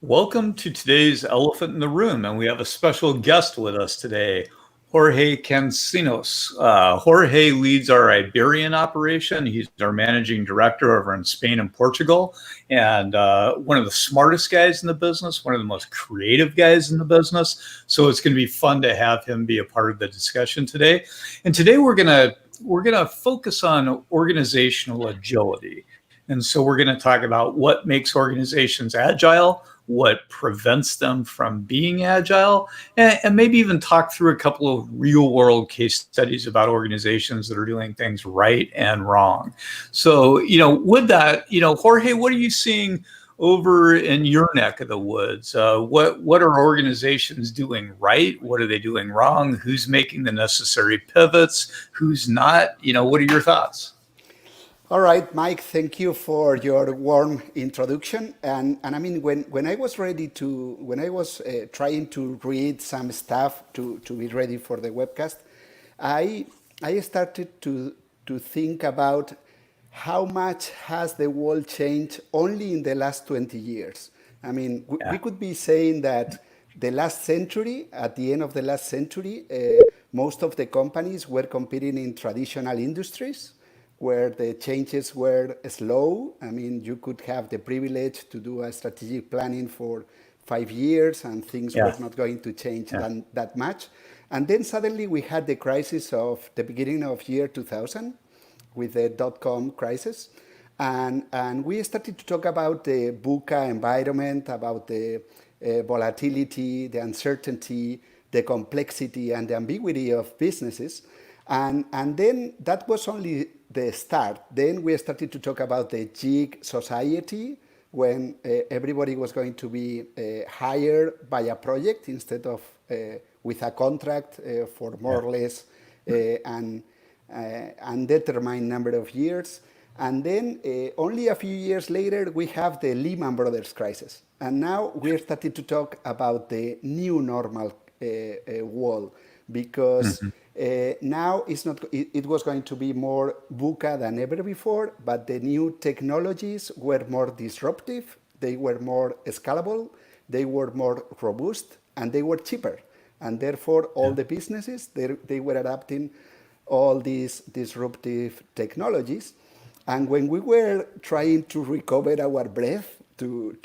Welcome to today's Elephant in the Room, and we have a special guest with us today, Jorge Cancinos. Jorge leads our Iberian operation. He's our managing director over in Spain and Portugal, and one of the smartest guys in the business, one of the most creative guys in the business. So it's going to be fun to have him be a part of the discussion today. And today we're gonna focus on organizational agility. And so we're going to talk about what makes organizations agile, what prevents them from being agile, and maybe even talk through a couple of real world case studies about organizations that are doing things right and wrong. So, with that, Jorge, what are you seeing over in your neck of the woods? What are organizations doing right? What are they doing wrong? Who's making the necessary pivots? Who's not? What are your thoughts? All right, Mike, thank you for your warm introduction. And I mean, when I was trying to read some stuff to be ready for the webcast, I started to think about how much has the world changed only in the last 20 years. I mean, we could be saying that the last century, at the end of the last century, most of the companies were competing in traditional industries where the changes were slow. I mean, you could have the privilege to do a strategic planning for 5 years and things were not going to change that much. And then suddenly we had the crisis of the beginning of year 2000 with the dot-com crisis. And we started to talk about the VUCA environment, about the volatility, the uncertainty, the complexity, and the ambiguity of businesses. And then that was only the start. Then we started to talk about the gig society, when everybody was going to be hired by a project instead of with a contract for more or less an undetermined number of years. And then only a few years later, we have the Lehman Brothers crisis. And now we're starting to talk about the new normal world, because now it was going to be more VUCA than ever before, but the new technologies were more disruptive, they were more scalable, they were more robust, and they were cheaper. And therefore, all the businesses, they were adapting all these disruptive technologies. And when we were trying to recover our breath to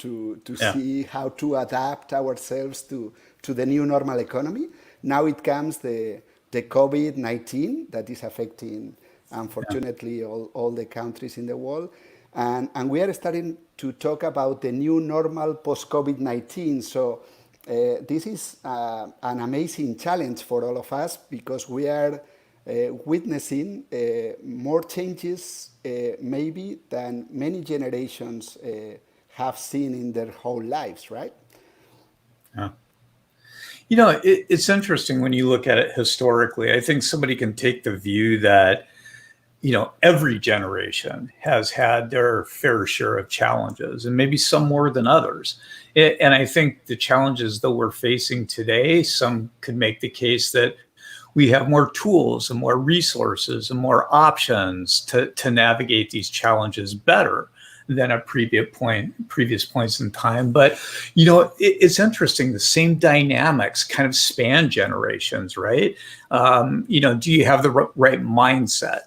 see how to adapt ourselves to the new normal economy, now it comes the COVID-19 that is affecting, unfortunately, all the countries in the world. And we are starting to talk about the new normal post-COVID-19. So this is an amazing challenge for all of us, because we are witnessing more changes maybe than many generations have seen in their whole lives, right? Yeah. It's interesting when you look at it historically. I think somebody can take the view that, every generation has had their fair share of challenges, and maybe some more than others. And I think the challenges that we're facing today, some could make the case that we have more tools and more resources and more options to navigate these challenges better than at previous points in time. But it's interesting, the same dynamics kind of span generations, right? Do you have the right mindset?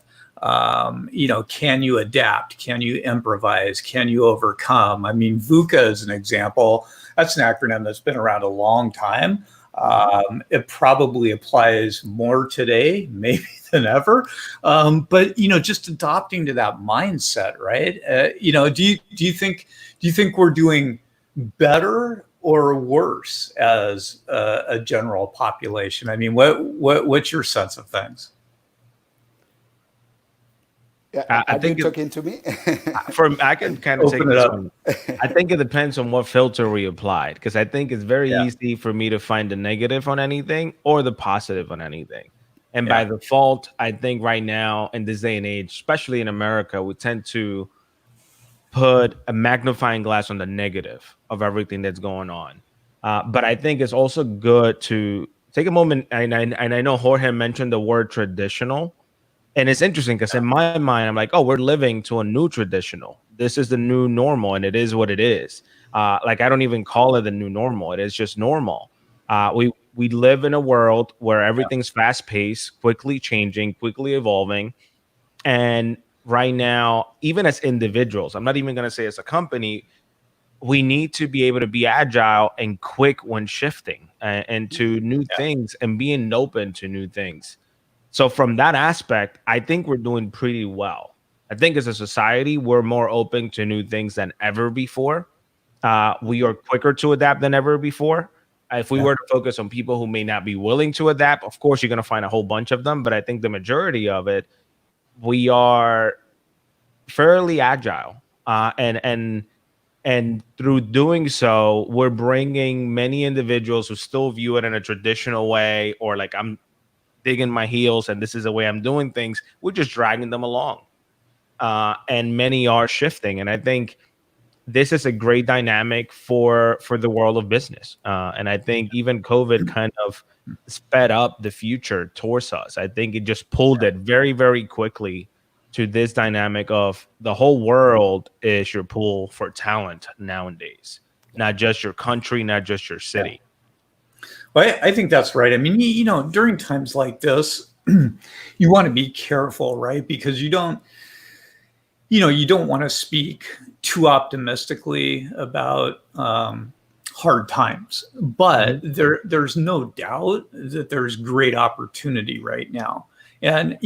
Can you adapt? Can you improvise? Can you overcome? I mean, VUCA is an example. That's an acronym that's been around a long time. It probably applies more today, maybe than ever. But just adopting to that mindset, right? Do you think we're doing better or worse as a general population? I mean, what's your sense of things? Are you talking to me? I can kind of take Open it this up. one. I think it depends on what filter we applied, because I think it's very easy for me to find the negative on anything or the positive on anything. And by default, I think right now in this day and age, especially in America, we tend to put a magnifying glass on the negative of everything that's going on. But I think it's also good to take a moment. And I know Jorge mentioned the word traditional. And it's interesting because in my mind, I'm like, oh, we're living to a new traditional. this is the new normal, and it is what it is. Like, I don't even call it the new normal. It is just normal. We live in a world where everything's fast paced, quickly changing, quickly evolving. And right now, even as individuals, I'm not even going to say as a company, we need to be able to be agile and quick when shifting and to new things and being open to new things. So from that aspect, I think we're doing pretty well. I think as a society, we're more open to new things than ever before. We are quicker to adapt than ever before. If we were to focus on people who may not be willing to adapt, of course, you're going to find a whole bunch of them. But I think the majority of it, we are fairly agile. And through doing so, we're bringing many individuals who still view it in a traditional way, or like, I'm digging my heels and this is the way I'm doing things. We're just dragging them along. And many are shifting. And I think this is a great dynamic for the world of business. And I think even COVID kind of sped up the future towards us. I think it just pulled it very, very quickly to this dynamic of the whole world is your pool for talent nowadays, not just your country, not just your city. Well, I think that's right. I mean, during times like this, you want to be careful, right? Because you don't want to speak too optimistically about hard times, but there's no doubt that there's great opportunity right now. And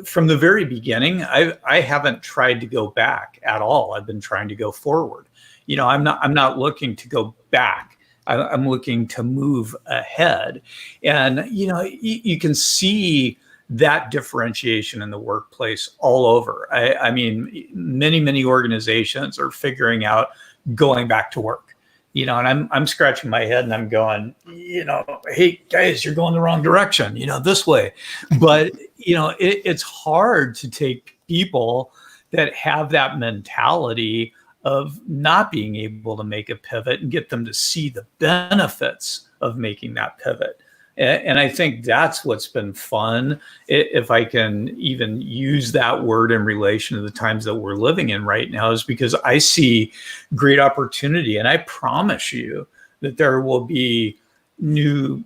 from the very beginning, I haven't tried to go back at all. I've been trying to go forward. I'm not looking to go back. I'm looking to move ahead. And you can see that differentiation in the workplace all over. I mean, many organizations are figuring out going back to work. And I'm scratching my head and I'm going, hey guys, you're going the wrong direction, this way. But it's hard to take people that have that mentality of not being able to make a pivot and get them to see the benefits of making that pivot. And I think that's what's been fun, if I can even use that word in relation to the times that we're living in right now, is because I see great opportunity. And I promise you that there will be new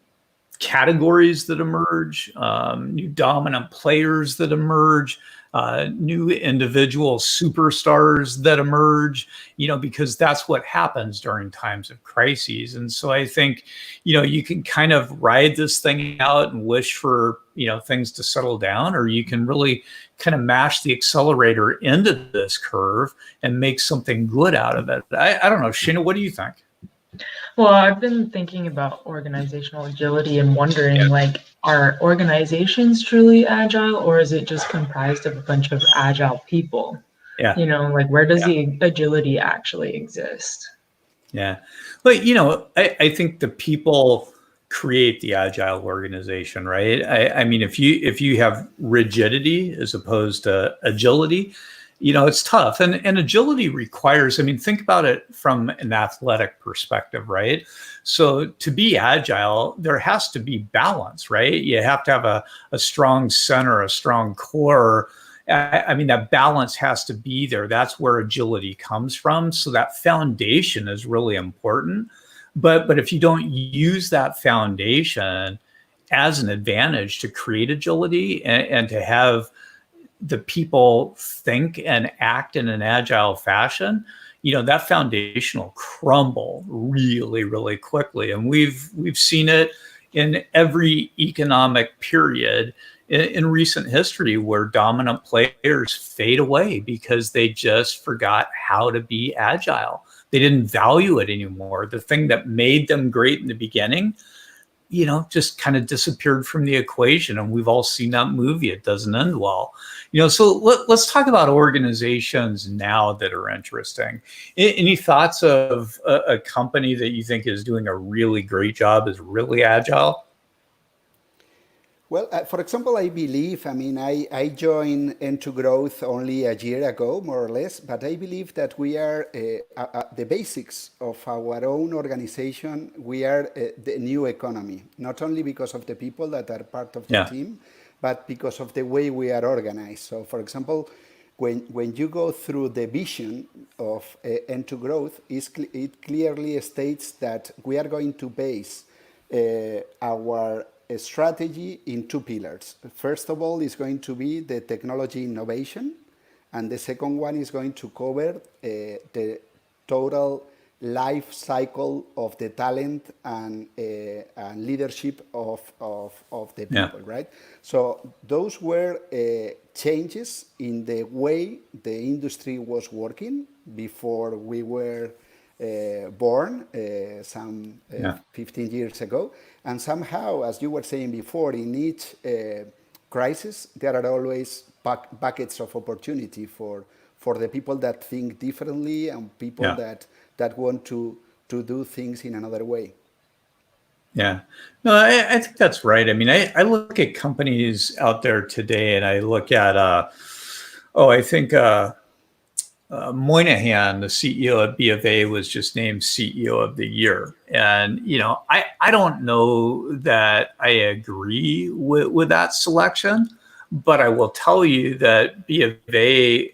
categories that emerge, new dominant players that emerge, new individual superstars that emerge, because that's what happens during times of crises. And so I think, you can kind of ride this thing out and wish for, things to settle down, or you can really kind of mash the accelerator into this curve and make something good out of it. I don't know, Sheena, what do you think? Well, I've been thinking about organizational agility and wondering, are organizations truly agile, or is it just comprised of a bunch of agile people? Yeah. Where does the agility actually exist? Yeah. Well, I think the people create the agile organization, right? I mean, if you have rigidity as opposed to agility, it's tough. And agility requires, I mean, think about it from an athletic perspective, right? So to be agile, there has to be balance, right? You have to have a strong center, a strong core. I mean, that balance has to be there. That's where agility comes from. So that foundation is really important. But if you don't use that foundation as an advantage to create agility and to have the people think and act in an agile fashion, that foundation will crumble really, really quickly. And we've seen it in every economic period in recent history where dominant players fade away because they just forgot how to be agile. They didn't value it anymore. The thing that made them great in the beginning, just kind of disappeared from the equation. And we've all seen that movie. It doesn't end well. So let's talk about organizations now that are interesting. Any thoughts of a company that you think is doing a really great job, is really agile? Well, for example, I believe, I joined Into Growth only a year ago, more or less, but I believe that we are the basics of our own organization. We are the new economy, not only because of the people that are part of the team, but because of the way we are organized. So, for example, when you go through the vision of N2 Growth, it clearly states that we are going to base our strategy in two pillars. First of all, is going to be the technology innovation, and the second one is going to cover the total life cycle of the talent and leadership of the people, right? So those were changes in the way the industry was working before we were born some 15 years ago. And somehow, as you were saying before, in each crisis, there are always buckets of opportunity for the people that think differently and people that want to do things in another way. Yeah, no, I think that's right. I mean, I look at companies out there today, and I look at, I think Moynihan, the CEO of B of A, was just named CEO of the year. And, I don't know that I agree with that selection, but I will tell you that B of A,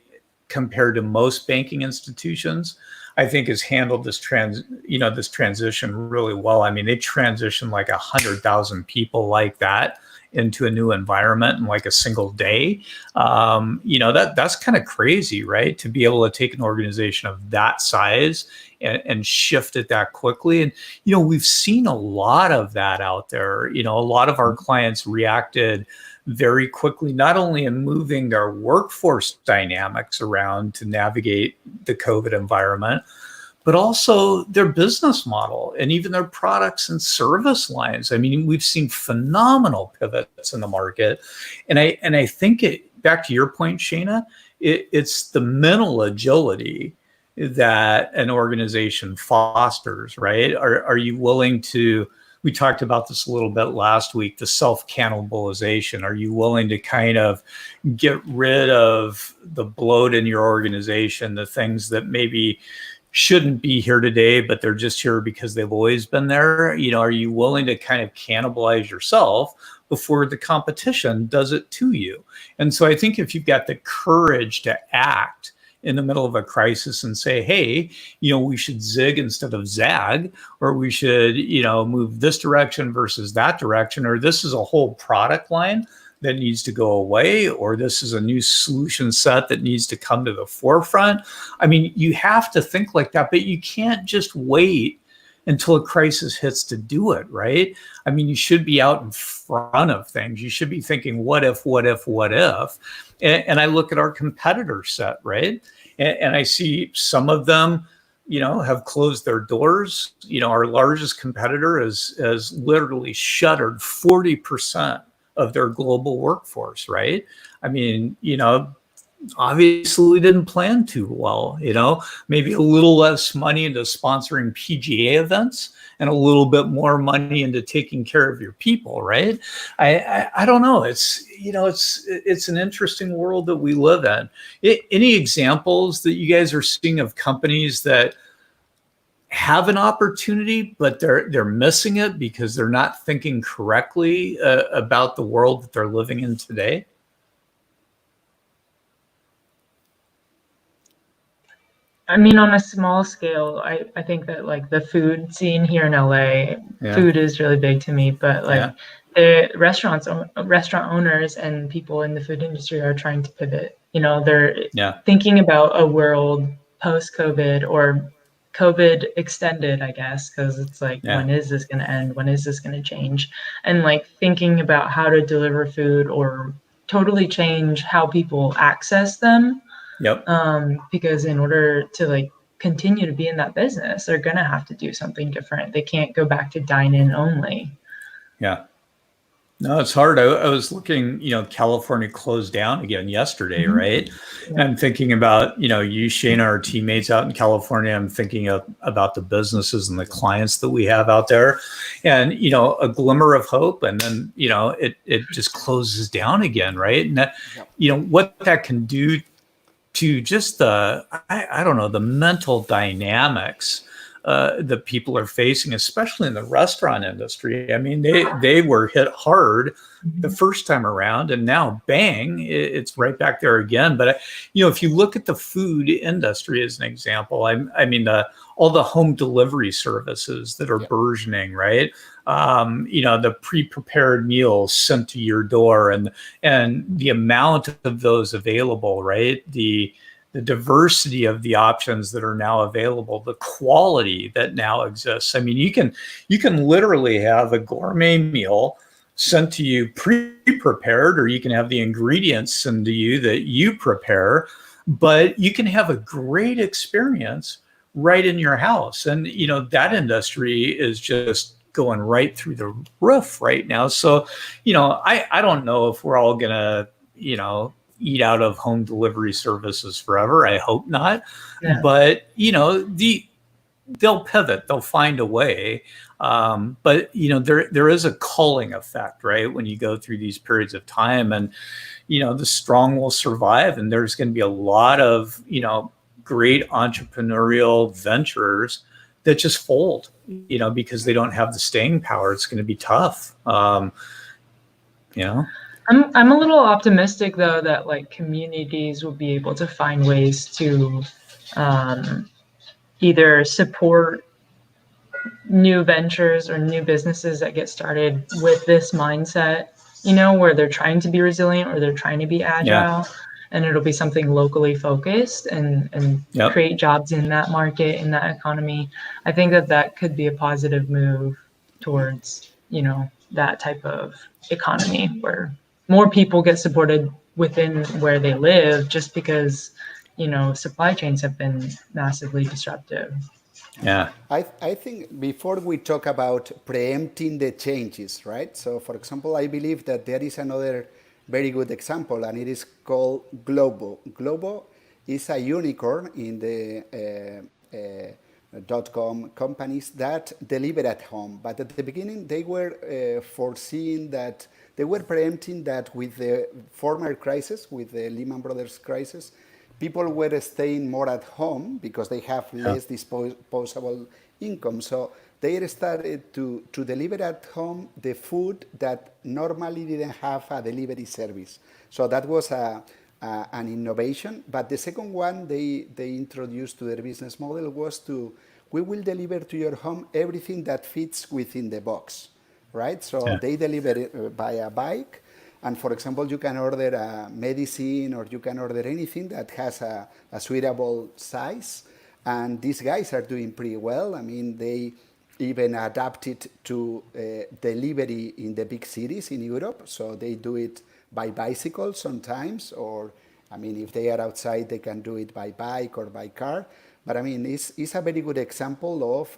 compared to most banking institutions, I think has handled this transition really well. I mean, they transitioned like 100,000 people like that into a new environment in like a single day. That's kind of crazy, right? To be able to take an organization of that size and shift it that quickly. And, we've seen a lot of that out there. A lot of our clients reacted very quickly, not only in moving their workforce dynamics around to navigate the COVID environment, but also their business model and even their products and service lines. I mean, we've seen phenomenal pivots in the market. And I think back to your point, Shana, it's the mental agility that an organization fosters, right? Are you willing to, we talked about this a little bit last week, the self-cannibalization. Are you willing to kind of get rid of the bloat in your organization, the things that maybe shouldn't be here today, but they're just here because they've always been there? Are you willing to kind of cannibalize yourself before the competition does it to you? And so I think if you've got the courage to act in the middle of a crisis and say, hey, we should zig instead of zag, or we should, move this direction versus that direction, or this is a whole product line that needs to go away, or this is a new solution set that needs to come to the forefront. I mean, you have to think like that, but you can't just wait until a crisis hits to do it, right? I mean, you should be out in front of things. You should be thinking, what if, what if, what if? And I look at our competitor set, right? And I see some of them, have closed their doors. Our largest competitor has literally shuttered 40% of their global workforce, right? I mean, obviously didn't plan too well, maybe a little less money into sponsoring PGA events and a little bit more money into taking care of your people, right? I don't know. It's an interesting world that we live in. Any examples that you guys are seeing of companies that have an opportunity, but they're missing it because they're not thinking correctly about the world that they're living in today? I mean, on a small scale, I think that like the food scene here in LA, food is really big to me, but like the restaurant owners and people in the food industry are trying to pivot. They're thinking about a world post-COVID or COVID extended, I guess, because it's like, when is this going to end? When is this going to change? And like thinking about how to deliver food or totally change how people access them. Because in order to like continue to be in that business, they're going to have to do something different. They can't go back to dine-in only. Yeah. No, it's hard. I was looking, California closed down again yesterday, right? And I'm thinking about, you, Shana, our teammates out in California. I'm thinking about the businesses and the clients that we have out there, and, a glimmer of hope. And then, it just closes down again, right? And that, what that can do to just the, I don't know, the mental dynamics that people are facing, especially in the restaurant industry. I mean, they were hit hard the first time around, and now bang, it's right back there again. But if you look at the food industry as an example, I mean, all the home delivery services that are burgeoning, right? The pre-prepared meals sent to your door, and the amount of those available, right? The diversity of the options that are now available, the quality that now exists. I mean, you can literally have a gourmet meal sent to you pre-prepared, or you can have the ingredients sent to you that you prepare, but you can have a great experience right in your house. And, that industry is just going right through the roof right now. So, I don't know if we're all gonna, eat out of home delivery services forever. I hope not. Yeah. But, they'll pivot, they'll find a way. But, there is a culling effect, right? When you go through these periods of time, and, the strong will survive, and there's going to be a lot of, great entrepreneurial ventures that just fold, because they don't have the staying power. It's going to be tough. I'm a little optimistic though that like communities will be able to find ways to either support new ventures or new businesses that get started with this mindset, where they're trying to be resilient or they're trying to be agile, and it'll be something locally focused and create jobs in that market, in that economy. I think that could be a positive move towards, that type of economy where more people get supported within where they live, just because, supply chains have been massively disruptive. Yeah. I think before we talk about preempting the changes, right? So, for example, I believe that there is another very good example, and it is called Globo. Globo is a unicorn in the .com companies that deliver at home. But at the beginning, they were foreseeing that, they were preempting that with the former crisis, with the Lehman Brothers crisis, people were staying more at home because they have less disposable income. So they started to deliver at home the food that normally didn't have a delivery service. So that was an innovation. But the second one they introduced to their business model was we will deliver to your home everything that fits within the box, right? So they deliver it by a bike. And for example, you can order a medicine, or you can order anything that has a suitable size. And these guys are doing pretty well. I mean, they even adapted to delivery in the big cities in Europe. So they do it by bicycle sometimes, or, I mean, if they are outside, they can do it by bike or by car. But I mean, it's a very good example of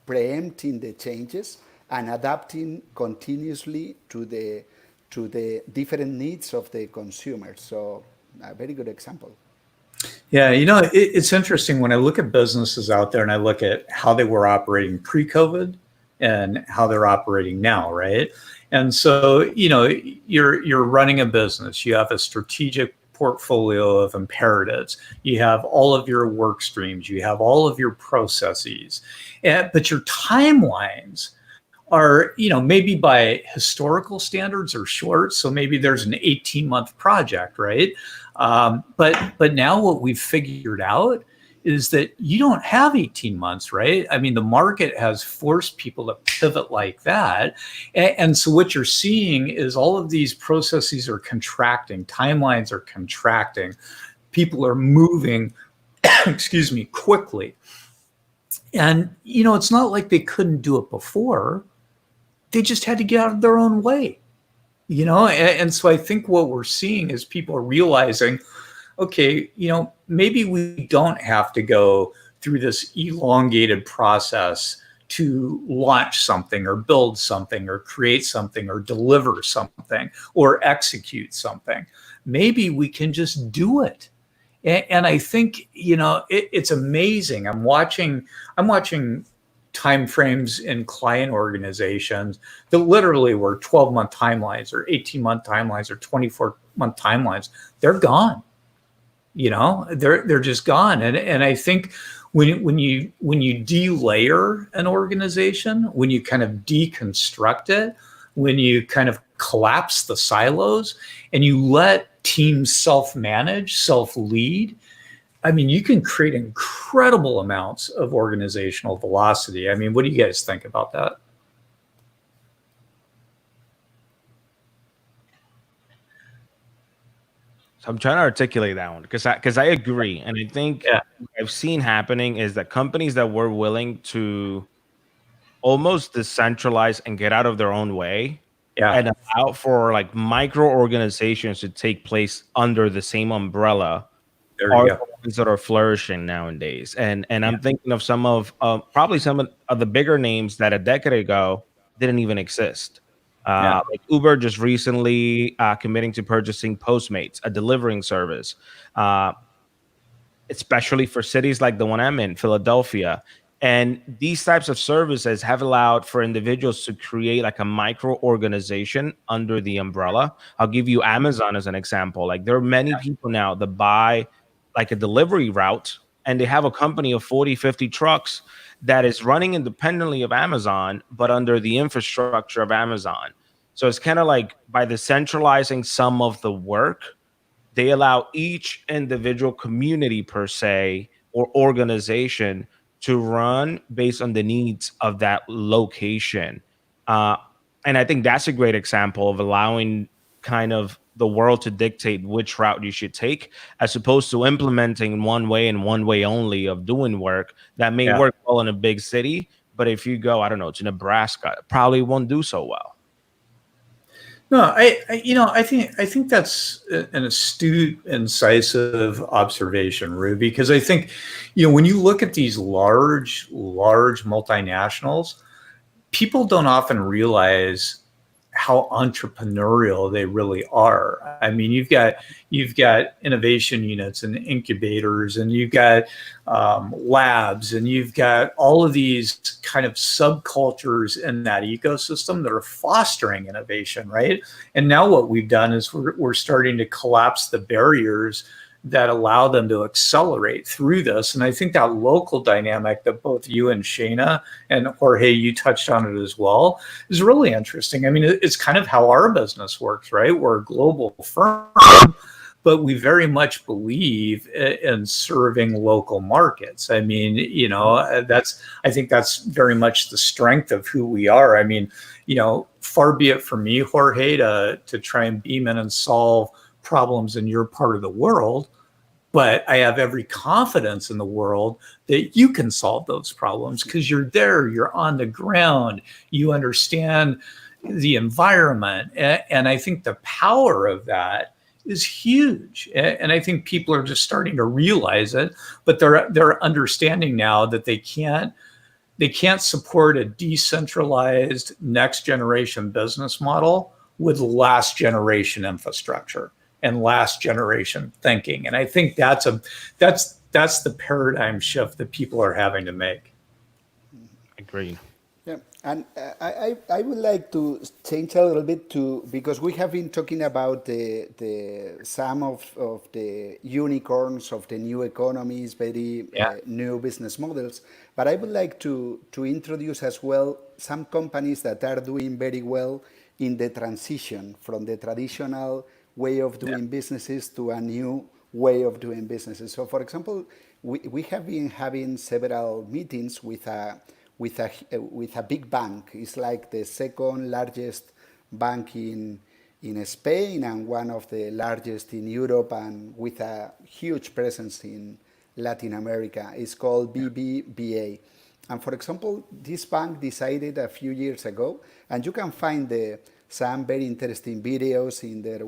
preempting the changes and adapting continuously to the different needs of the consumer. So a very good example. Yeah, it's interesting when I look at businesses out there and I look at how they were operating pre-COVID and how they're operating now, right? And so, you're running a business, you have a strategic portfolio of imperatives, you have all of your work streams, you have all of your processes, but your timelines are, maybe by historical standards are short. So maybe there's an 18-month project, right? But now what we've figured out is that you don't have 18 months, right? I mean, the market has forced people to pivot like that. And so what you're seeing is all of these processes are contracting, timelines are contracting, people are moving, quickly. And, it's not like they couldn't do it before. They just had to get out of their own way, And so I think what we're seeing is people realizing, okay, maybe we don't have to go through this elongated process to launch something or build something or create something or deliver something or execute something. Maybe we can just do it. And I think, it's amazing. I'm watching timeframes in client organizations that literally were 12-month timelines or 18-month timelines or 24-month timelines. They're gone. They're just gone. And I think when you delayer an organization, when you kind of deconstruct it, when you kind of collapse the silos and you let teams self-manage, self-lead, I mean, you can create incredible amounts of organizational velocity. I mean, what do you guys think about that? So I'm trying to articulate that one because I agree, and I think what I've seen happening is that companies that were willing to almost decentralize and get out of their own way and allow for like micro organizations to take place under the same umbrella are the ones that are flourishing nowadays. And I'm thinking of some of probably some of the bigger names that a decade ago didn't even exist. Like Uber just recently committing to purchasing Postmates, a delivering service, especially for cities like the one I'm in, Philadelphia. And these types of services have allowed for individuals to create like a micro organization under the umbrella. I'll give you Amazon as an example. Like there are many people now that buy like a delivery route and they have a company of 40, 50 trucks that is running independently of Amazon, but under the infrastructure of Amazon. So it's kind of like by decentralizing some of the work, they allow each individual community per se or organization to run based on the needs of that location. And I think that's a great example of allowing kind of the world to dictate which route you should take, as opposed to implementing one way and one way only of doing work that may work well in a big city. But if you go, I don't know, to Nebraska, it probably won't do so well. No, I think that's an astute, incisive observation, Rue, because I think, when you look at these large multinationals, people don't often realize how entrepreneurial they really are. I mean, you've got innovation units and incubators, and you've got labs, and you've got all of these kind of subcultures in that ecosystem that are fostering innovation, right? And now what we've done is we're starting to collapse the barriers that allow them to accelerate through this. And I think that local dynamic that both you and Shayna and Jorge, you touched on it as well, is really interesting. I mean, it's kind of how our business works, right? We're a global firm, but we very much believe in serving local markets. I mean, I think that's very much the strength of who we are. I mean, far be it from me, Jorge, to try and beam in and solve problems in your part of the world, but I have every confidence in the world that you can solve those problems because you're there, you're on the ground, you understand the environment. And I think the power of that is huge. And I think people are just starting to realize it, but they're understanding now that they can't support a decentralized next generation business model with last generation infrastructure and last generation thinking. And I think that's the paradigm shift that people are having to make. Agreed. Yeah, and I would like to change a little bit because we have been talking about the some of the unicorns of the new economies, very new business models. But I would like to introduce as well some companies that are doing very well in the transition from the traditional way of doing businesses to a new way of doing businesses. So, for example, we have been having several meetings with a big bank. It's like the second largest bank in Spain and one of the largest in Europe, and with a huge presence in Latin America. It's called BBVA. And for example, this bank decided a few years ago, and you can find some very interesting videos in their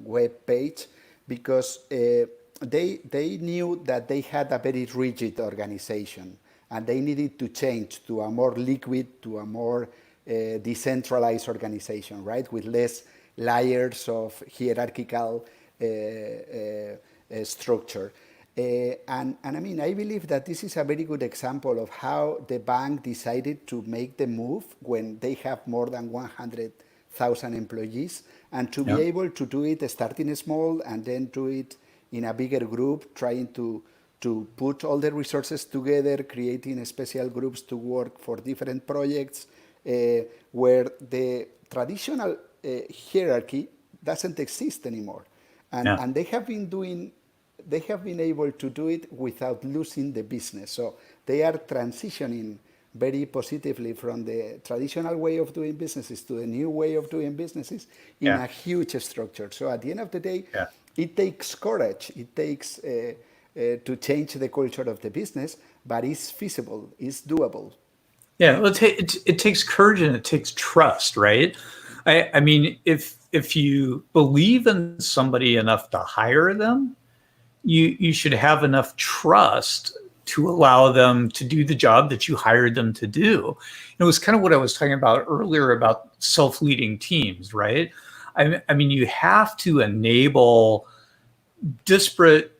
web page, because they knew that they had a very rigid organization and they needed to change to a more liquid, to a more decentralized organization, right? With less layers of hierarchical structure. And I mean, I believe that this is a very good example of how the bank decided to make the move when they have more than 100,000 employees, and to be able to do it starting small and then do it in a bigger group, trying to to put all the resources together, creating special groups to work for different projects, where the traditional hierarchy doesn't exist anymore. And they have been able to do it without losing the business. So they are transitioning very positively from the traditional way of doing businesses to the new way of doing businesses in a huge structure. So at the end of the day, it takes courage. It takes to change the culture of the business, but it's feasible, it's doable. Yeah, well, it takes courage and it takes trust, right? I mean, if you believe in somebody enough to hire them, you should have enough trust to allow them to do the job that you hired them to do. It was kind of what I was talking about earlier about self-leading teams, right? I mean, you have to enable disparate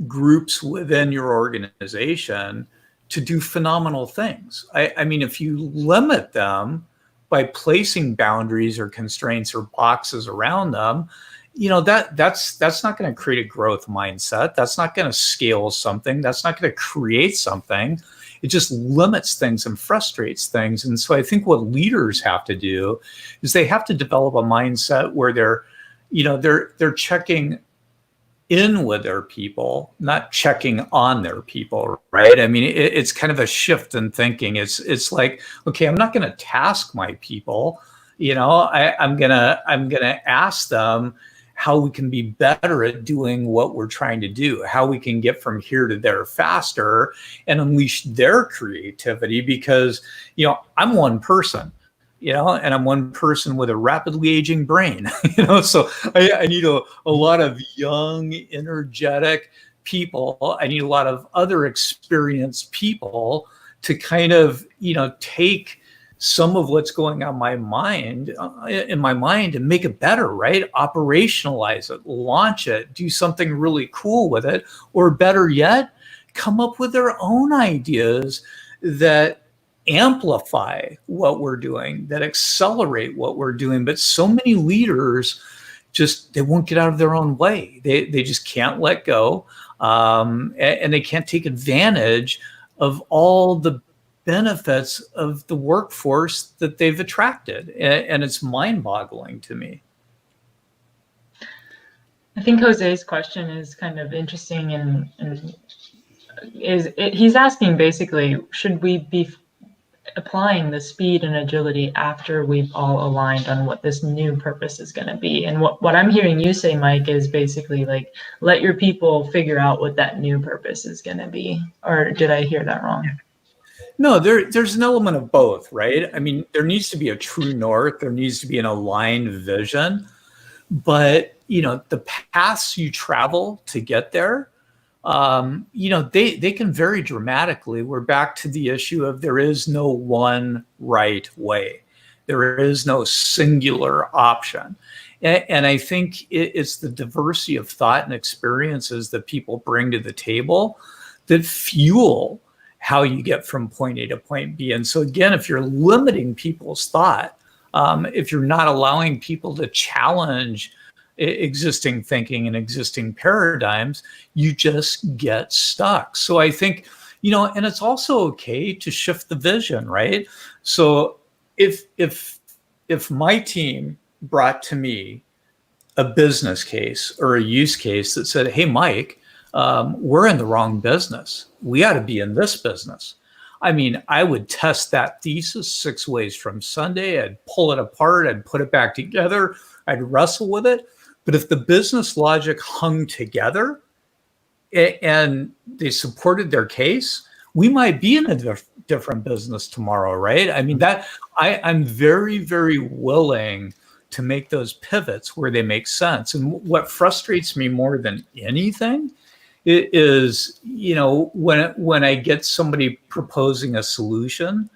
groups within your organization to do phenomenal things. I mean, if you limit them by placing boundaries or constraints or boxes around them, you know, that's not going to create a growth mindset. That's not going to scale something. That's not going to create something. It just limits things and frustrates things. And so I think what leaders have to do is they have to develop a mindset where they're checking in with their people, not checking on their people, right? I mean, it's kind of a shift in thinking. It's like, okay, I'm not going to task my people. You know, I'm gonna ask them how we can be better at doing what we're trying to do, how we can get from here to there faster and unleash their creativity, because, you know, I'm one person, you know, and I'm one person with a rapidly aging brain, you know, so I need a lot of young, energetic people. I need a lot of other experienced people to kind of, you know, take some of what's going on in my mind and make it better, right? Operationalize it, launch it, do something really cool with it, or better yet, come up with their own ideas that amplify what we're doing, that accelerate what we're doing. But so many leaders they won't get out of their own way. They just can't let go, and they can't take advantage of all the benefits of the workforce that they've attracted. And it's mind-boggling to me. I think Jose's question is kind of interesting, and he's asking basically, should we be applying the speed and agility after we've all aligned on what this new purpose is going to be? And what I'm hearing you say, Mike, is basically like, let your people figure out what that new purpose is going to be. Or did I hear that wrong? No, there's an element of both, right? I mean, there needs to be a true north. There needs to be an aligned vision. But, you know, the paths you travel to get there, you know, they can vary dramatically. We're back to the issue of there is no one right way. There is no singular option. And I think it's the diversity of thought and experiences that people bring to the table that fuel how you get from point A to point B. And so again, if you're limiting people's thought, if you're not allowing people to challenge existing thinking and existing paradigms, you just get stuck. So I think, you know, and it's also okay to shift the vision, right? So if my team brought to me a business case or a use case that said, hey, Mike, we're in the wrong business. We ought to be in this business. I mean, I would test that thesis 6 ways from Sunday. I'd pull it apart. I'd put it back together. I'd wrestle with it. But if the business logic hung together and they supported their case, we might be in a different business tomorrow, right? I mean, I'm very, very willing to make those pivots where they make sense. And what frustrates me more than anything is, you know, when I get somebody proposing a solution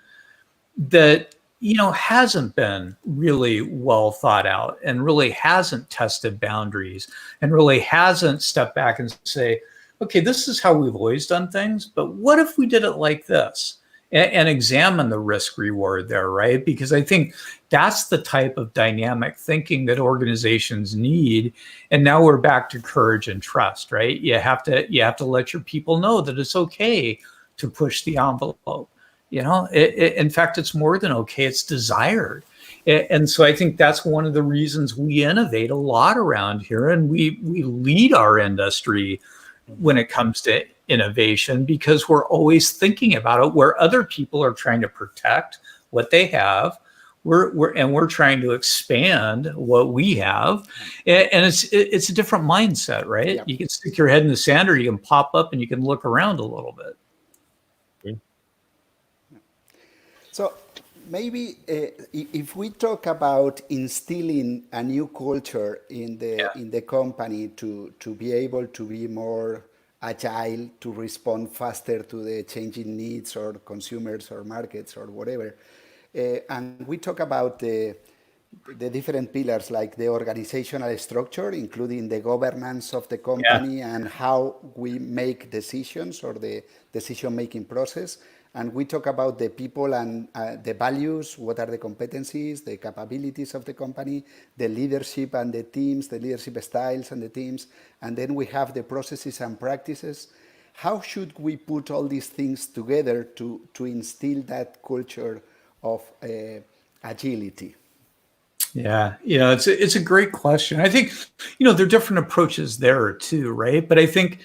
that, you know, hasn't been really well thought out and really hasn't tested boundaries and really hasn't stepped back and say, okay, this is how we've always done things, but what if we did it like this? and examine the risk reward there, right? Because I think that's the type of dynamic thinking that organizations need. And now we're back to courage and trust, right? You have to let your people know that it's okay to push the envelope. In fact, it's more than okay, it's desired. And so I think that's one of the reasons we innovate a lot around here, and we lead our industry when it comes to innovation, because we're always thinking about it. Where other people are trying to protect what they have, we're trying to expand what we have, and it's a different mindset, right? Yeah. You can stick your head in the sand, or you can pop up and you can look around a little bit. So maybe if we talk about instilling a new culture in the company to be able to be more agile, to respond faster to the changing needs or consumers or markets or whatever, and we talk about the different pillars like the organizational structure, including the governance of the company and how we make decisions or the decision-making process. And we talk about the people and the values, what are the competencies, the capabilities of the company, the leadership and the teams, the leadership styles and the teams. And then we have the processes and practices. How should we put all these things together to instill that culture of agility? Yeah, it's a great question. I think, there are different approaches there too, right? But I think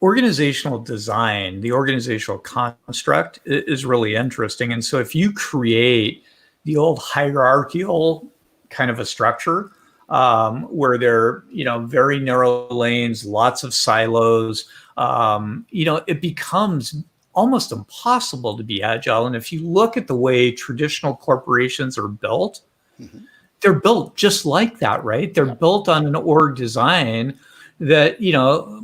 organizational design, the organizational construct is really interesting. And so if you create the old hierarchical kind of a structure, where there, very narrow lanes, lots of silos, it becomes almost impossible to be agile. And if you look at the way traditional corporations are built, they're built just like that, right? They're built on an org design that,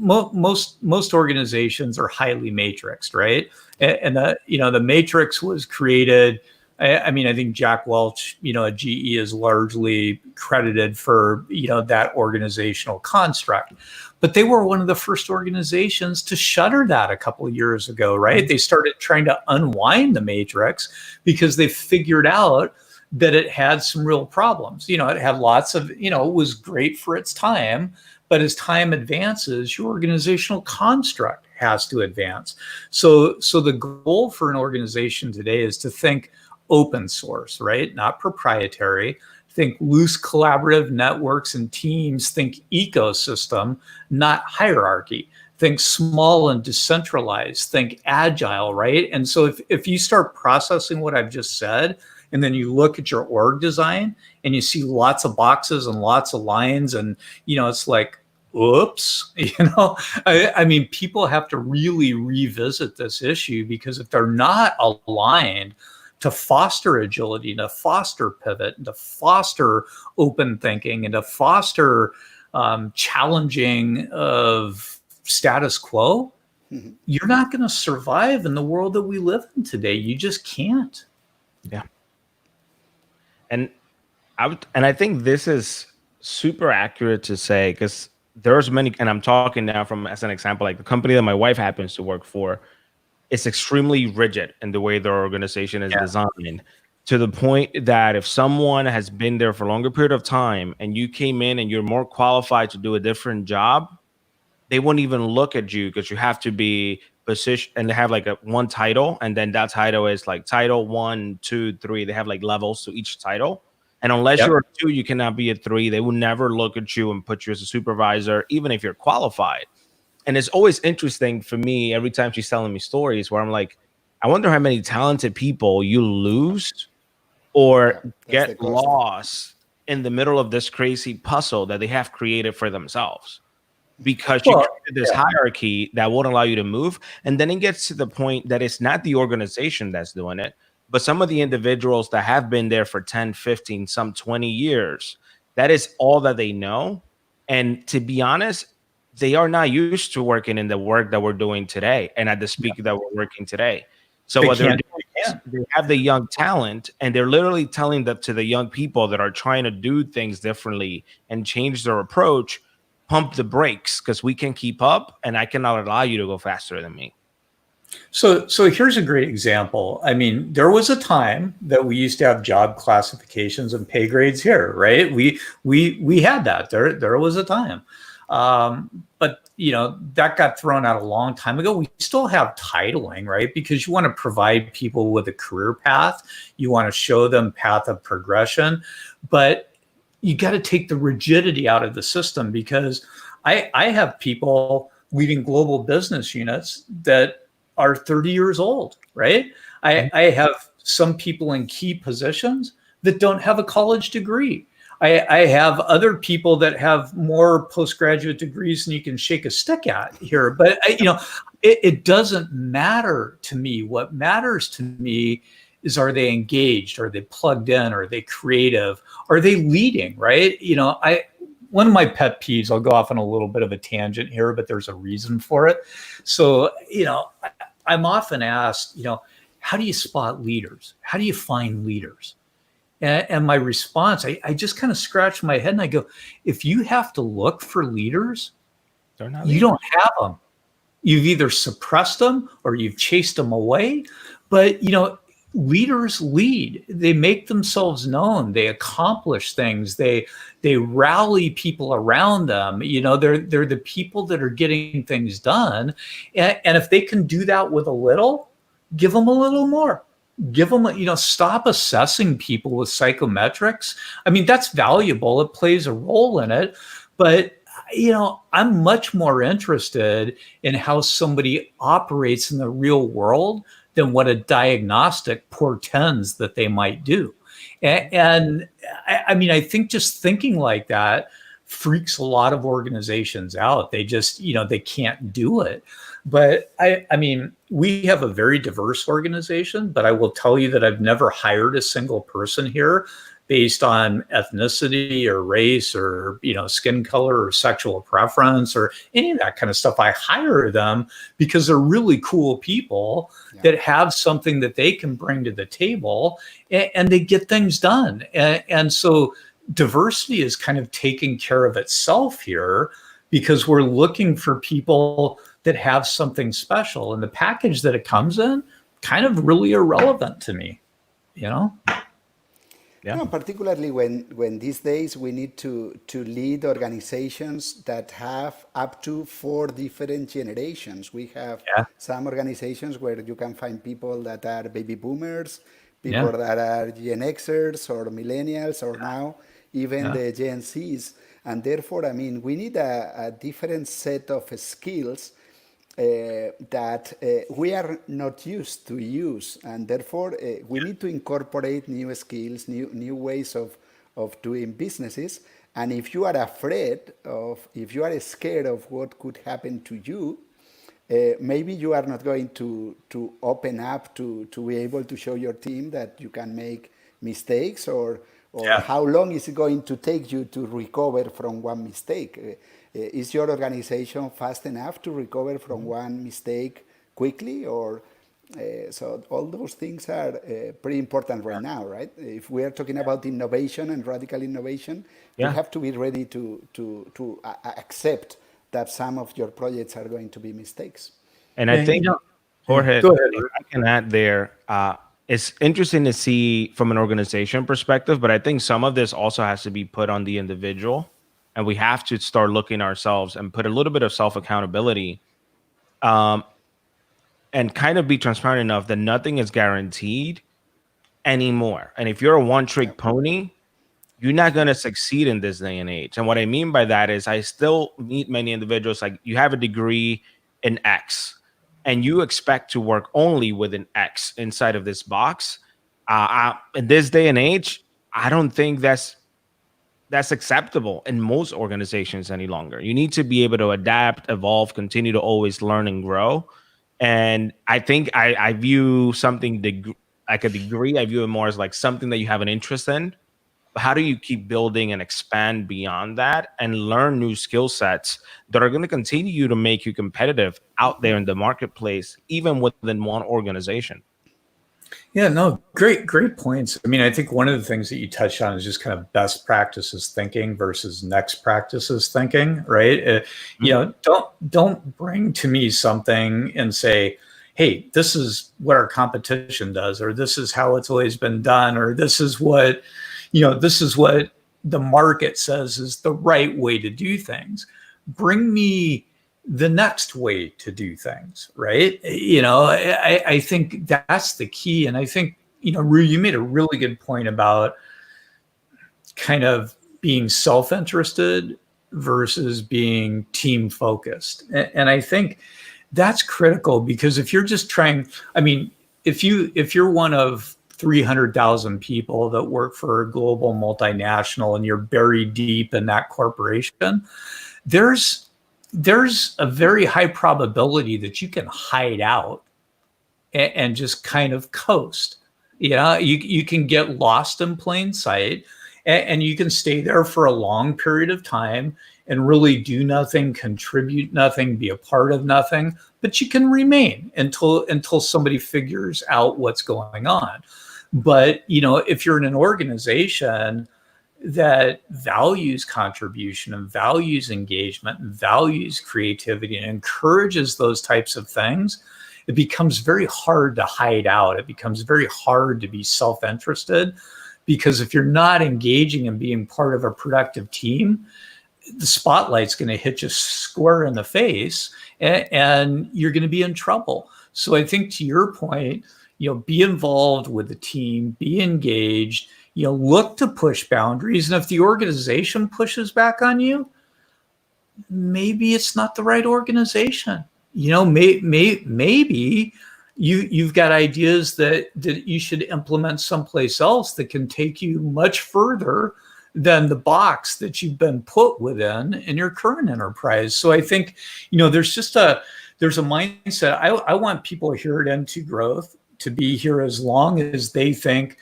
most organizations are highly matrixed, right? And the matrix was created. I think Jack Welch, at GE is largely credited for, that organizational construct. But they were one of the first organizations to shutter that a couple of years ago, right? They started trying to unwind the matrix because they figured out that it had some real problems. It had lots of, it was great for its time, but as time advances, your organizational construct has to advance. So the goal for an organization today is to think open source, right? Not proprietary. Think loose collaborative networks and teams. Think ecosystem, not hierarchy. Think small and decentralized. Think agile, right? And so if you start processing what I've just said, and then you look at your org design and you see lots of boxes and lots of lines, and it's like, oops, I mean, people have to really revisit this issue, because if they're not aligned to foster agility, to foster pivot, and to foster open thinking, and to foster challenging of status quo, you're not going to survive in the world that we live in today. You just can't. Yeah. And I think this is super accurate to say, because there's many, and I'm talking now from, as an example, like the company that my wife happens to work for, it's extremely rigid in the way their organization is designed, to the point that if someone has been there for a longer period of time and you came in and you're more qualified to do a different job, they won't even look at you, because you have to be positioned, and they have like one title, and then that title is like title 1, 2, 3. They have like levels to each title. And unless you're a 2, you cannot be a 3. They will never look at you and put you as a supervisor, even if you're qualified. And it's always interesting for me every time she's telling me stories where I'm like, I wonder how many talented people you lose or get lost in the middle of this crazy puzzle that they have created for themselves, because you created this hierarchy that won't allow you to move. And then it gets to the point that it's not the organization that's doing it, but some of the individuals that have been there for 10, 15, some 20 years, that is all that they know. And to be honest, they are not used to working in the work that we're doing today and at the speed that we're working today. So what they're doing is they have the young talent, and they're literally telling that to the young people that are trying to do things differently and change their approach, pump the brakes, because we can keep up and I cannot allow you to go faster than me. So here's a great example. I mean, there was a time that we used to have job classifications and pay grades here, right? We had that. There was a time. But that got thrown out a long time ago. We still have titling, right? Because you want to provide people with a career path. You want to show them path of progression, but you got to take the rigidity out of the system, because I have people leading global business units that are 30 years old, right? I have some people in key positions that don't have a college degree. I have other people that have more postgraduate degrees than you can shake a stick at here. But it doesn't matter to me. What matters to me is, are they engaged? Are they plugged in? Are they creative? Are they leading? Right? One of my pet peeves, I'll go off on a little bit of a tangent here, but there's a reason for it. So, I'm often asked, how do you spot leaders? How do you find leaders? And my response, I just kind of scratch my head and I go, if you have to look for leaders, you don't have them. You've either suppressed them or you've chased them away. But, leaders lead. They make themselves known. They accomplish things. They rally people around them. They're the people that are getting things done. And if they can do that with a little, give them a little more. Give them, stop assessing people with psychometrics. I mean, that's valuable. It plays a role in it. But, I'm much more interested in how somebody operates in the real world than what a diagnostic portends that they might do. And I think just thinking like that freaks a lot of organizations out. They just, they can't do it. But we have a very diverse organization, but I will tell you that I've never hired a single person here based on ethnicity or race or, skin color or sexual preference or any of that kind of stuff. I hire them because they're really cool people that have something that they can bring to the table, and they get things done. And so diversity is kind of taking care of itself here, because we're looking for people that have something special, and the package that it comes in kind of really irrelevant to me, Yeah. No, particularly when these days we need to lead organizations that have up to 4 different generations. We have some organizations where you can find people that are baby boomers, people that are Gen Xers or millennials, or now even the Gen Zs. And therefore, we need a different set of skills that we are not used to use, and therefore we need to incorporate new skills, new ways of doing businesses. And if you are if you are scared of what could happen to you, maybe you are not going to open up to be able to show your team that you can make mistakes, or how long is it going to take you to recover from one mistake. Is your organization fast enough to recover from one mistake quickly? Or so all those things are pretty important right now, right? If we are talking about innovation and radical innovation, you have to be ready to accept that some of your projects are going to be mistakes. And I think, Jorge, if I can add there, it's interesting to see from an organization perspective, but I think some of this also has to be put on the individual. And we have to start looking ourselves and put a little bit of self-accountability, and kind of be transparent enough that nothing is guaranteed anymore. And if you're a one-trick pony, you're not going to succeed in this day and age. And what I mean by that is I still meet many individuals, like, you have a degree in X and you expect to work only with an X inside of this box. In this day and age, I don't think that's acceptable in most organizations any longer. You need to be able to adapt, evolve, continue to always learn and grow. And I think I view something like a degree, I view it more as like something that you have an interest in. But how do you keep building and expand beyond that and learn new skill sets that are going to continue to make you competitive out there in the marketplace, even within one organization? Yeah, no, great points. I think one of the things that you touched on is just kind of best practices thinking versus next practices thinking, right? Don't bring to me something and say, hey, this is what our competition does, or this is how it's always been done, or this is what the market says is the right way to do things. Bring me the next way to do things, right? I think that's the key. And I think, Rue, you made a really good point about kind of being self-interested versus being team focused. And I think that's critical, because if you're just trying, if you're one of 300,000 people that work for a global multinational and you're buried deep in that corporation, there's a very high probability that you can hide out and just kind of coast. You can get lost in plain sight, and you can stay there for a long period of time and really do nothing, contribute nothing, be a part of nothing, but you can remain until somebody figures out what's going on. But, if you're in an organization that values contribution and values engagement and values creativity and encourages those types of things, it becomes very hard to hide out. It becomes very hard to be self-interested, because if you're not engaging and being part of a productive team, the spotlight's going to hit you square in the face, and you're going to be in trouble. So I think, to your point, be involved with the team, be engaged, look to push boundaries. And if the organization pushes back on you, maybe it's not the right organization. Maybe you've got ideas that you should implement someplace else that can take you much further than the box that you've been put within in your current enterprise. So I think, there's a mindset. I want people here at M2 Growth to be here as long as they think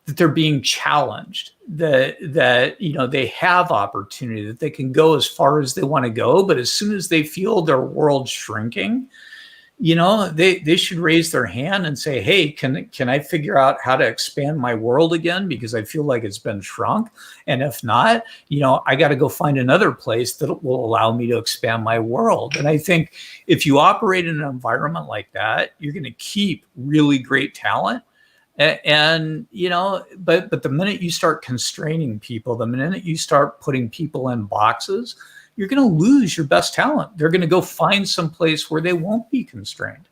that they're being challenged, that they have opportunity, that they can go as far as they want to go. But as soon as they feel their world shrinking, they should raise their hand and say, hey, can I figure out how to expand my world again? Because I feel like it's been shrunk. And if not, I got to go find another place that will allow me to expand my world. And I think if you operate in an environment like that, you're going to keep really great talent. And but the minute you start constraining people, the minute you start putting people in boxes, you're going to lose your best talent. They're going to go find some place where they won't be constrained.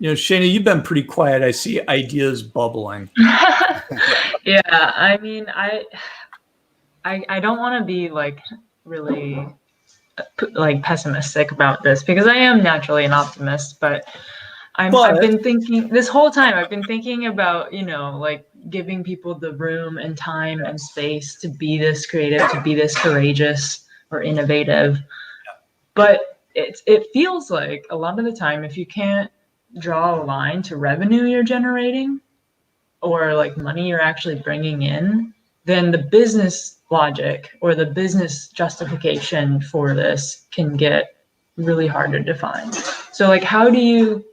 Shana, you've been pretty quiet. I see ideas bubbling. Yeah, I don't want to be really pessimistic about this, because I am naturally an optimist, but I've been thinking this whole time, about, giving people the room and time and space to be this creative, to be this courageous or innovative. But it feels like a lot of the time, if you can't draw a line to revenue you're generating or money you're actually bringing in, then the business logic or the business justification for this can get really hard to define. So how do you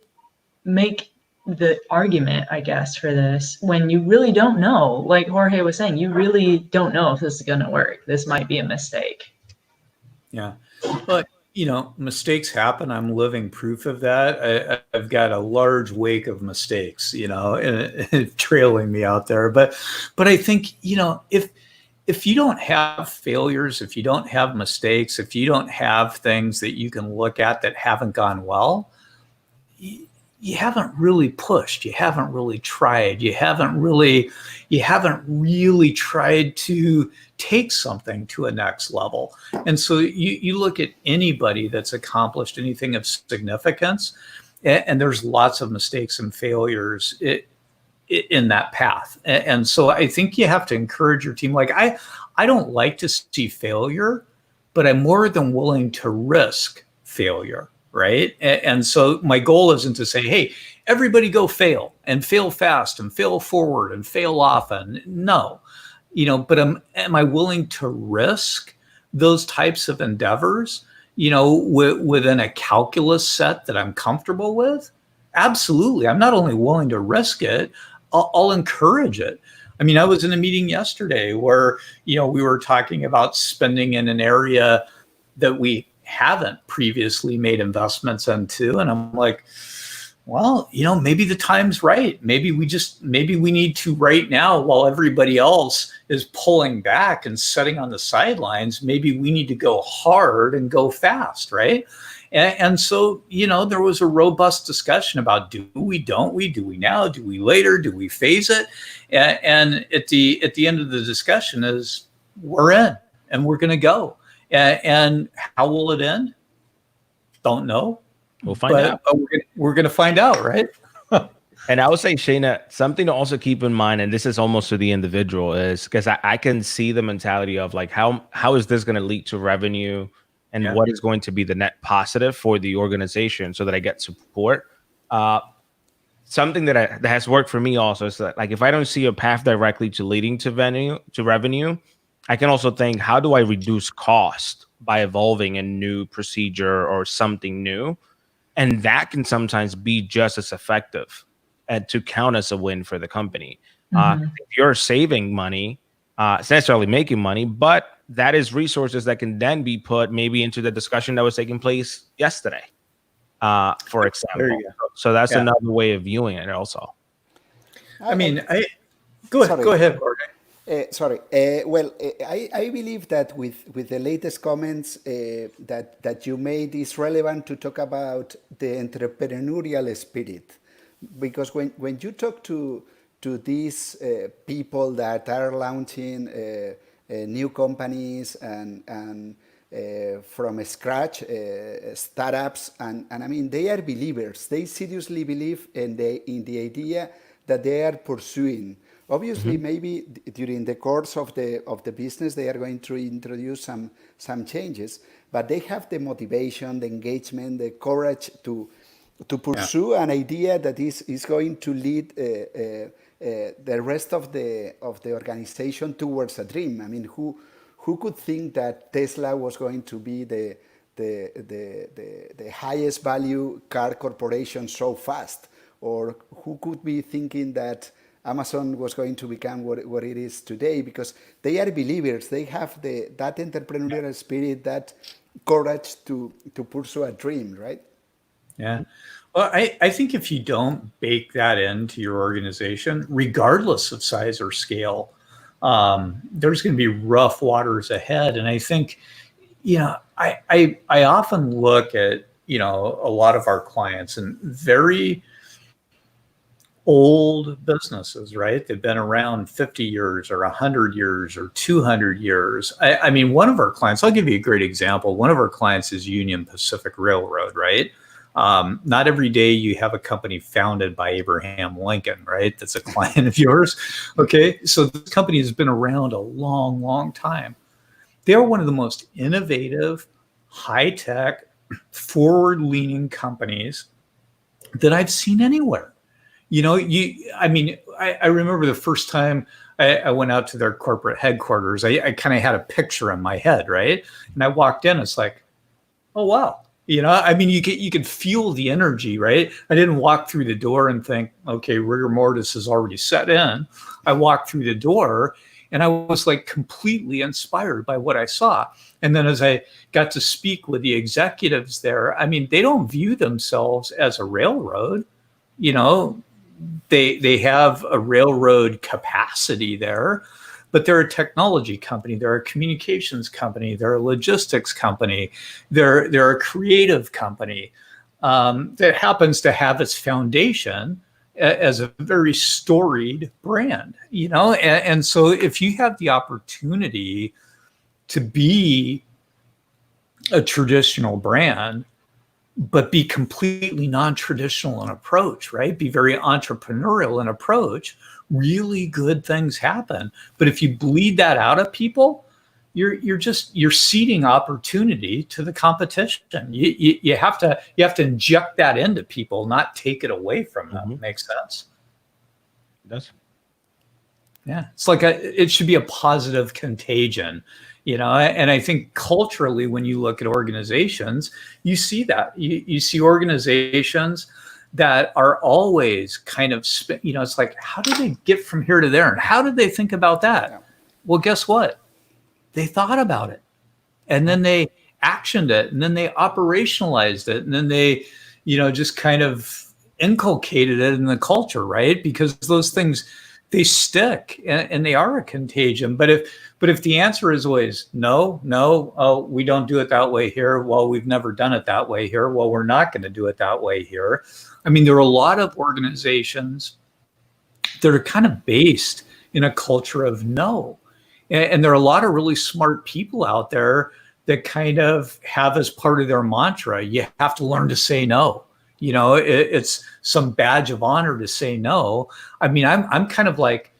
make the argument, I guess, for this when you really don't know? Like Jorge was saying, you really don't know if this is going to work. This might be a mistake. Yeah. But, mistakes happen. I'm living proof of that. I've got a large wake of mistakes, trailing me out there. But I think, if you don't have failures, if you don't have mistakes, if you don't have things that you can look at that haven't gone well, you haven't really pushed. You haven't really tried. You haven't really tried to take something to a next level. And so you look at anybody that's accomplished anything of significance, and there's lots of mistakes and failures in that path. And so I think you have to encourage your team. I don't like to see failure, but I'm more than willing to risk failure. Right. And so my goal isn't to say, hey, everybody go fail and fail fast and fail forward and fail often. No, but am I willing to risk those types of endeavors, within a calculus set that I'm comfortable with? Absolutely. I'm not only willing to risk it, I'll encourage it. I was in a meeting yesterday where, we were talking about spending in an area that we haven't previously made investments into. And I'm like, well, maybe the time's right. Maybe we need to right now, while everybody else is pulling back and sitting on the sidelines, maybe we need to go hard and go fast, right? And so, there was a robust discussion about do we now, do we later, do we phase it? And at the end of the discussion is we're in and we're going to go. And how will it end? Don't know. We'll find out. But we're going to find out, right? And I would say, Shayna, something to also keep in mind, and this is almost to the individual, is because I can see the mentality of like, how is this going to lead to revenue, and what is going to be the net positive for the organization so that I get support. Something that has worked for me also is that, like, if I don't see a path directly to leading to revenue, I can also think, how do I reduce cost by evolving a new procedure or something new? And that can sometimes be just as effective to count as a win for the company. If you're saving money, it's necessarily making money, but that is resources that can then be put maybe into the discussion that was taking place yesterday, for example. So that's another way of viewing it also. I mean, go ahead, Jorge. I believe that with the latest comments that you made, it's relevant to talk about the entrepreneurial spirit, because when you talk to these people that are launching new companies and from scratch startups, and I mean, they are believers. They seriously believe in the idea that they are pursuing. Obviously, maybe during the course of the business, they are going to introduce some changes, but they have the motivation, the engagement, the courage to pursue an idea that is going to lead the rest of the organization towards a dream. I mean, who could think that Tesla was going to be the highest value car corporation so fast? Or who could be thinking that Amazon was going to become what it is today? Because they are believers. They have that entrepreneurial spirit, that courage to pursue a dream, right? Yeah. Well, I think if you don't bake that into your organization, regardless of size or scale, there's going to be rough waters ahead. And I think, I often look at, a lot of our clients and very old businesses, right? They've been around 50 years or 100 years or 200 years. I mean, one of our clients, I'll give you a great example. One of our clients is Union Pacific Railroad, right? Not every day you have a company founded by Abraham Lincoln, right? That's a client of yours. Okay. So this company has been around a long, long time. They are one of the most innovative, high-tech, forward-leaning companies that I've seen anywhere. I remember the first time I went out to their corporate headquarters, I kind of had a picture in my head, right? And I walked in, it's like, oh, wow. You could feel the energy, right? I didn't walk through the door and think, okay, rigor mortis is already set in. I walked through the door and I was like completely inspired by what I saw. And then as I got to speak with the executives there, I mean, they don't view themselves as a railroad. They have a railroad capacity there, but they're a technology company, they're a communications company, they're a logistics company, they're a creative company that happens to have its foundation as a very storied brand, and so if you have the opportunity to be a traditional brand, but be completely non-traditional in approach, right? Be very entrepreneurial in approach, really good things happen. But if you bleed that out of people, you're ceding opportunity to the competition. You have to inject that into people, not take it away from them. Makes sense? It does. Yeah. It's like it should be a positive contagion. And I think culturally, when you look at organizations, you see that. You see organizations that are always kind of, it's like, how did they get from here to there? And how did they think about that? Yeah. Well, guess what? They thought about it. And then they actioned it, and then they operationalized it, and then they, just kind of inculcated it in the culture, right? Because those things, they stick, and they are a contagion. But if the answer is always no, oh, we don't do it that way here. Well, we've never done it that way here. Well, we're not going to do it that way here. I mean, there are a lot of organizations that are kind of based in a culture of no. And there are a lot of really smart people out there that kind of have as part of their mantra, you have to learn to say no. It's some badge of honor to say no. I mean, I'm kind of like,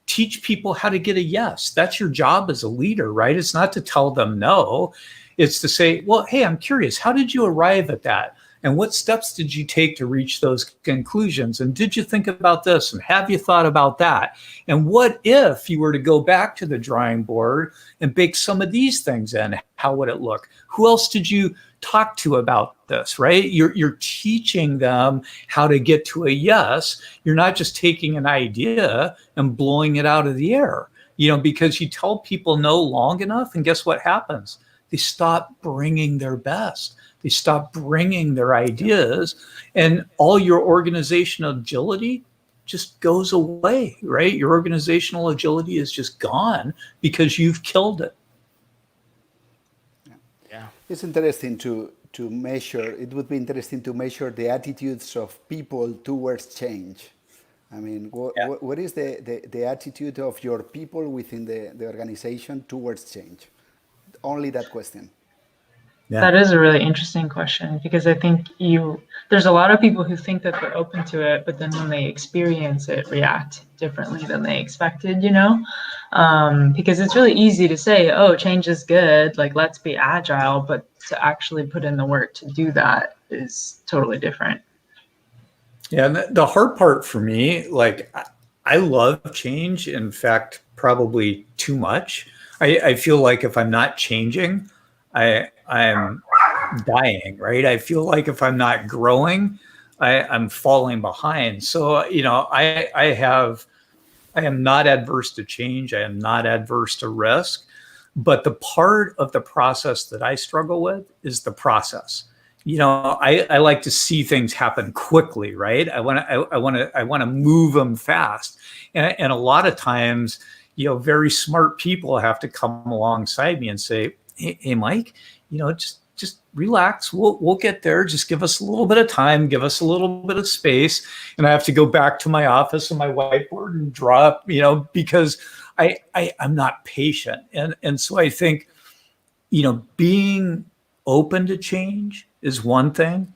teach people how to get a yes. That's your job as a leader, right? It's not to tell them no. It's to say, well, hey, I'm curious, how did you arrive at that? And what steps did you take to reach those conclusions? And did you think about this? And have you thought about that? And what if you were to go back to the drawing board and bake some of these things in? How would it look? Who else did you talk to about this, right? You're teaching them how to get to a yes. You're not just taking an idea and blowing it out of the air, because you tell people no long enough, and guess what happens? They stop bringing their best. They stop bringing their ideas, and all your organizational agility just goes away, right? Your organizational agility is just gone because you've killed it. Yeah. It's interesting to measure. It would be interesting to measure the attitudes of people towards change. I mean, what is the attitude of your people within the organization towards change? Only that question. Yeah. That is a really interesting question, because I think there's a lot of people who think that they're open to it, but then when they experience it, react differently than they expected, because it's really easy to say, oh, change is good, like, let's be agile, but to actually put in the work to do that is totally different. Yeah, and the hard part for me, like, I love change. In fact, probably too much. I feel like if I'm not changing, I'm dying, right? I feel like if I'm not growing, I'm falling behind. So, I am not adverse to change. I am not adverse to risk. But the part of the process that I struggle with is the process. I like to see things happen quickly, right? I want to move them fast. And a lot of times, very smart people have to come alongside me and say, hey, Mike, just relax. We'll get there. Just give us a little bit of time. Give us a little bit of space. And I have to go back to my office and my whiteboard and draw up, because I'm not patient. And so I think, being open to change is one thing,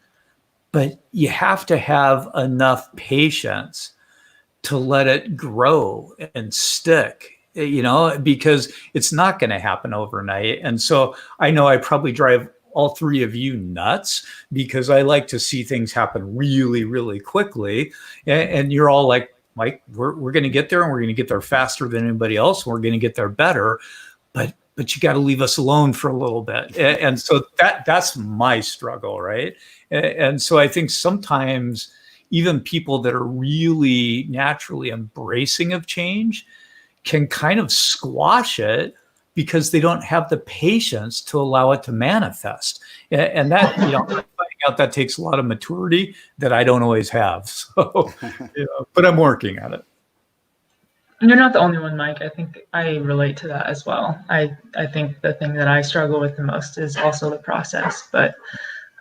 but you have to have enough patience to let it grow and stick, because it's not going to happen overnight. And so I know I probably drive all three of you nuts, because I like to see things happen really, really quickly. And you're all like, Mike, we're going to get there, and we're going to get there faster than anybody else. And we're going to get there better. But you got to leave us alone for a little bit. And so that's my struggle, right? And so I think sometimes even people that are really naturally embracing of change can kind of squash it because they don't have the patience to allow it to manifest. And that, finding out that takes a lot of maturity that I don't always have. So, but I'm working on it. You're not the only one, Mike. I think I relate to that as well. I think the thing that I struggle with the most is also the process. But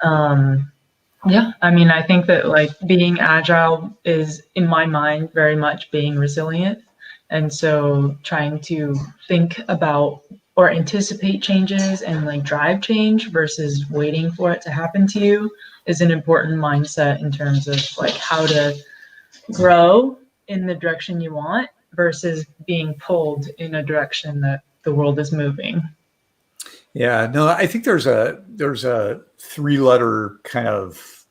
yeah, I mean, I think that, like, being agile is, in my mind, very much being resilient. And so trying to think about or anticipate changes and, like, drive change versus waiting for it to happen to you is an important mindset in terms of, like, how to grow in the direction you want versus being pulled in a direction that the world is moving. Yeah, no, I think there's a 3-letter kind of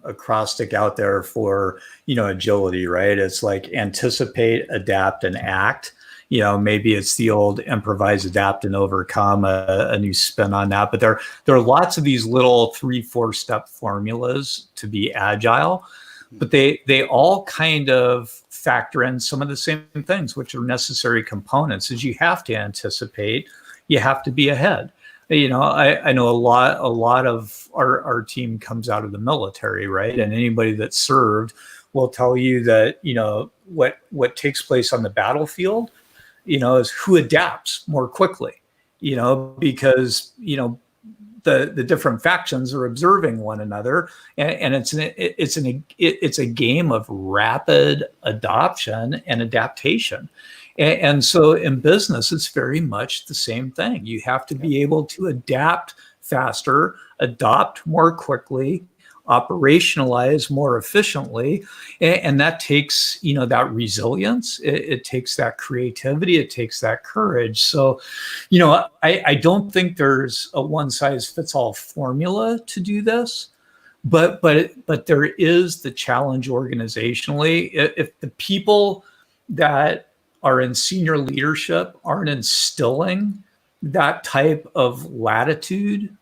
acrostic out there for, agility, right? It's like anticipate, adapt, and act. Maybe it's the old improvise, adapt, and overcome, a new spin on that. But there are lots of these little 3-4 step formulas to be agile. But they all kind of factor in some of the same things, which are necessary components. Is you have to anticipate, you have to be ahead. I know a lot of our team comes out of the military, right? And anybody that served will tell you that, what takes place on the battlefield, is who adapts more quickly, because, the different factions are observing one another, and it's a game of rapid adoption and adaptation. And so in business, it's very much the same thing. You have to be able to adapt faster, adopt more quickly, operationalize more efficiently. And that takes, that resilience. It takes that creativity. It takes that courage. So, I don't think there's a one size fits all formula to do this. But there is the challenge organizationally. If the people that are in senior leadership aren't instilling that type of latitude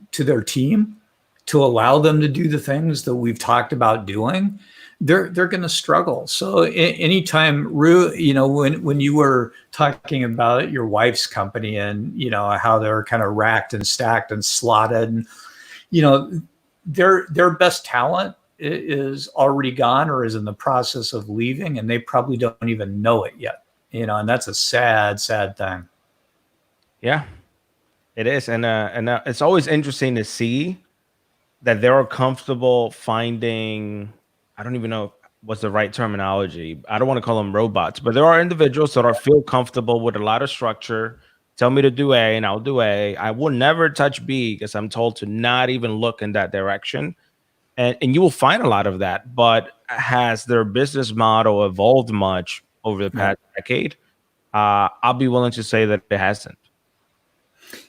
to their team to allow them to do the things that we've talked about doing, they're going to struggle. So anytime, Rue, when you were talking about your wife's company and, how they're kind of racked and stacked and slotted, and, their best talent is already gone or is in the process of leaving, and they probably don't even know it yet. And that's a sad, sad thing. Yeah, it is. And it's always interesting to see that they're comfortable finding, I don't even know what's the right terminology. I don't want to call them robots, but there are individuals that feel comfortable with a lot of structure. Tell me to do A and I'll do A. I will never touch B because I'm told to not even look in that direction. And you will find a lot of that. But has their business model evolved much over the past decade? I'll be willing to say that it hasn't.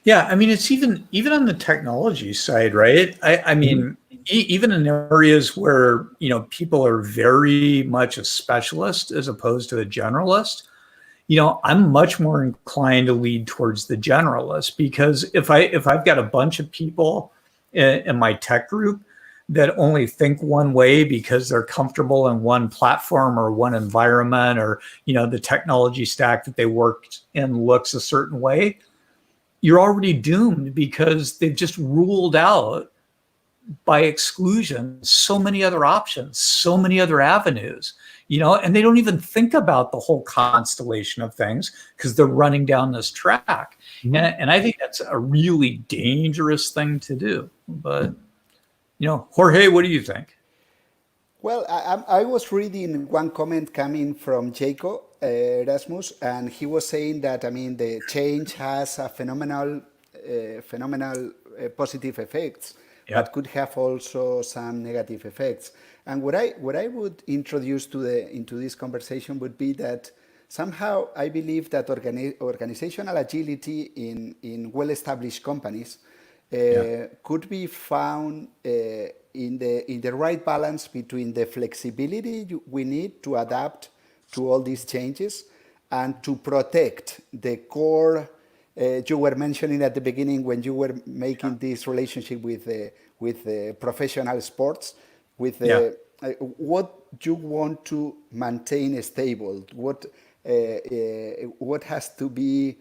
Yeah, I mean, it's even on the technology side, right? I mean, even in areas where, people are very much a specialist as opposed to a generalist, I'm much more inclined to lead towards the generalist, because if I've got a bunch of people in my tech group that only think one way because they're comfortable in one platform or one environment, or, the technology stack that they worked in looks a certain way, you're already doomed, because they've just ruled out by exclusion so many other options, so many other avenues, and they don't even think about the whole constellation of things because they're running down this track. Mm-hmm. And I think that's a really dangerous thing to do. But, Jorge, what do you think? Well, I was reading one comment coming from Jacob Erasmus, and he was saying that, the change has a phenomenal positive effects, but could have also some negative effects. And what I would introduce into this conversation would be that somehow I believe that organizational agility in well-established companies could be found in the right balance between the flexibility we need to adapt to all these changes and to protect the core. You were mentioning at the beginning when you were making this relationship with professional sports, with what you want to maintain stable, what has to be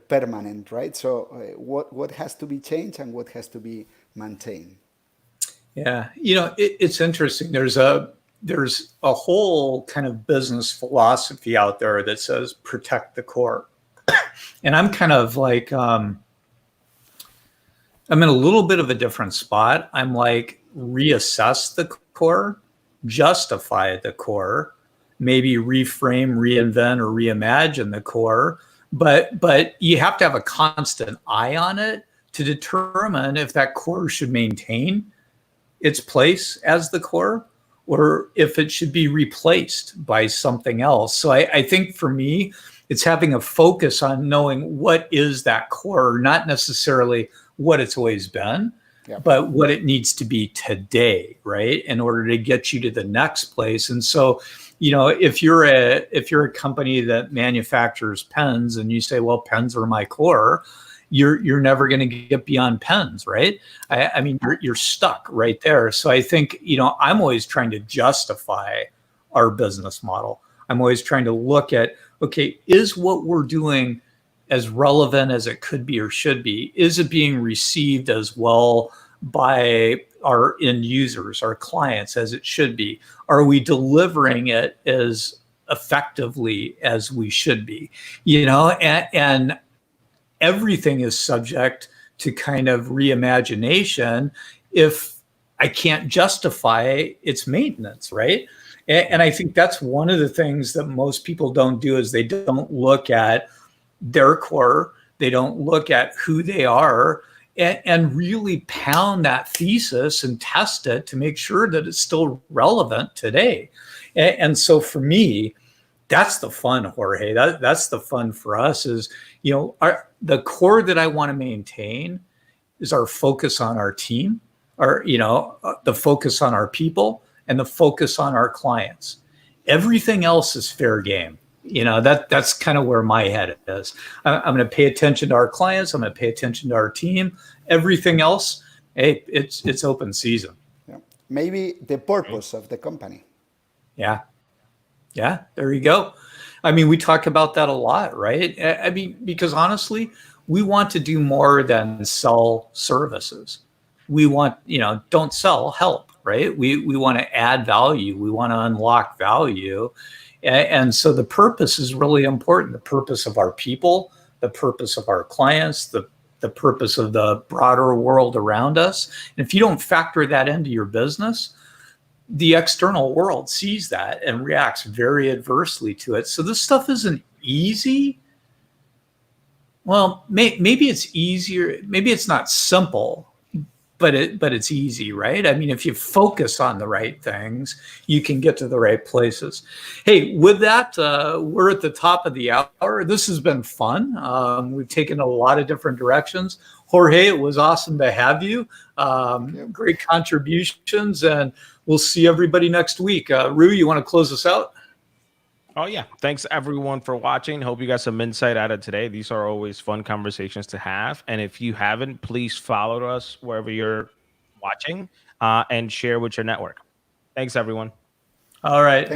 permanent, right? So what has to be changed and what has to be maintained. Yeah, it's interesting. There's a whole kind of business philosophy out there that says protect the core. And I'm kind of like, I'm in a little bit of a different spot. I'm like, reassess the core, justify the core, maybe reframe, reinvent, or reimagine the core. But you have to have a constant eye on it to determine if that core should maintain its place as the core, or if it should be replaced by something else. So I think for me, it's having a focus on knowing what is that core, not necessarily what it's always been, but what it needs to be today, right? In order to get you to the next place. And so, if you're a company that manufactures pens and you say, well, pens are my core, you're never going to get beyond pens, right? I mean, you're stuck right there. So I think, I'm always trying to justify our business model. I'm always trying to look at, okay, is what we're doing as relevant as it could be or should be? Is it being received as well by our end users, our clients, as it should be? Are we delivering it as effectively as we should be? And everything is subject to kind of reimagination if I can't justify its maintenance, right? And I think that's one of the things that most people don't do is they don't look at their core, they don't look at who they are, and really pound that thesis and test it to make sure that it's still relevant today. And so for me, that's the fun, Jorge. That's the fun for us is, the core that I want to maintain is our focus on our team, the focus on our people, and the focus on our clients. Everything else is fair game. That's kind of where my head is. I'm going to pay attention to our clients. I'm going to pay attention to our team. Everything else, hey, it's open season. Yeah. Maybe the purpose of the company. Yeah, there you go. I mean, we talk about that a lot, right? I mean, because honestly, we want to do more than sell services. We want, don't sell, help, right? We want to add value. We want to unlock value. And so the purpose is really important. The purpose of our people, the purpose of our clients, the purpose of the broader world around us. And if you don't factor that into your business, the external world sees that and reacts very adversely to it. So this stuff isn't easy. Well, maybe it's easier. Maybe it's not simple, but it's easy, right? I mean, if you focus on the right things, you can get to the right places. Hey, with that, we're at the top of the hour. This has been fun. We've taken a lot of different directions. Jorge, it was awesome to have you. Great contributions, and we'll see everybody next week. Rue, you want to close us out? Oh, yeah. Thanks, everyone, for watching. Hope you got some insight out of today. These are always fun conversations to have. And if you haven't, please follow us wherever you're watching and share with your network. Thanks, everyone. All right. Thank you.